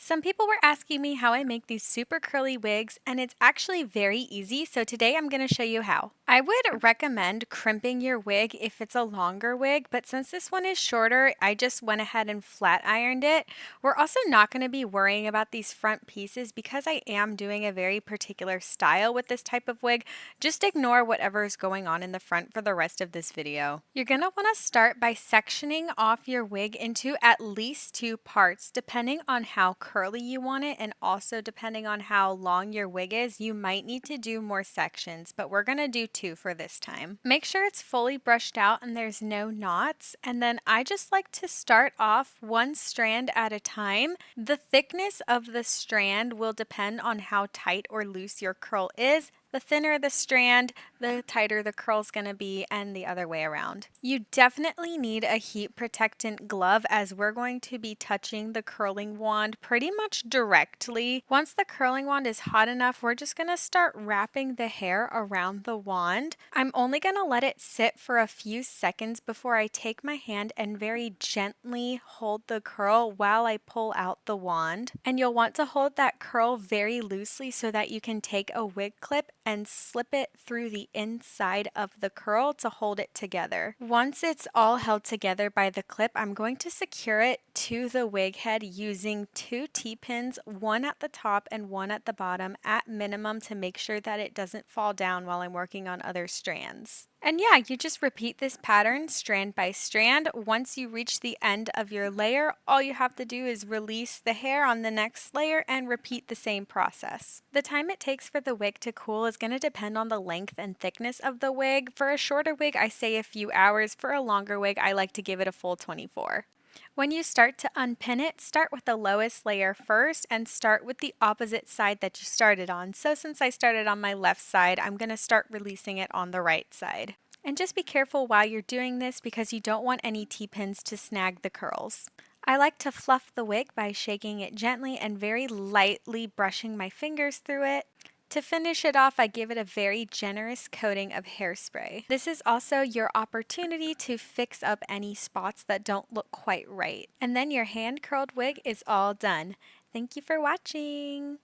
Some people were asking me how I make these super curly wigs, and it's actually very easy, so today I'm going to show you how. I would recommend crimping your wig if it's a longer wig, but since this one is shorter, I just went ahead and flat ironed it. We're also not going to be worrying about these front pieces because I am doing a very particular style with this type of wig. Just ignore whatever is going on in the front for the rest of this video. You're going to want to start by sectioning off your wig into at least two parts, depending on how curly you want it, and also depending on how long your wig is, you might need to do more sections, but we're going to do two for this time. Make sure it's fully brushed out and there's no knots, and then I just like to start off one strand at a time. The thickness of the strand will depend on how tight or loose your curl is. The thinner the strand, the tighter the curl's going to be, and the other way around. You definitely need a heat protectant glove as we're going to be touching the curling wand pretty much directly. Once the curling wand is hot enough, we're just going to start wrapping the hair around the wand. I'm only going to let it sit for a few seconds before I take my hand and very gently hold the curl while I pull out the wand. And you'll want to hold that curl very loosely so that you can take a wig clip and slip it through the inside of the curl to hold it together. Once it's all held together by the clip, I'm going to secure it to the wig head using two T-pins, one at the top and one at the bottom at minimum to make sure that it doesn't fall down while I'm working on other strands. And yeah, you just repeat this pattern strand by strand. Once you reach the end of your layer, all you have to do is release the hair on the next layer and repeat the same process. The time it takes for the wig to cool is going to depend on the length and thickness of the wig. For a shorter wig, I say a few hours. For a longer wig, I like to give it a full 24. When you start to unpin it, start with the lowest layer first and start with the opposite side that you started on. So since I started on my left side, I'm going to start releasing it on the right side. And just be careful while you're doing this because you don't want any T-pins to snag the curls. I like to fluff the wig by shaking it gently and very lightly brushing my fingers through it. To finish it off, I give it a very generous coating of hairspray. This is also your opportunity to fix up any spots that don't look quite right. And then your hand curled wig is all done. Thank you for watching.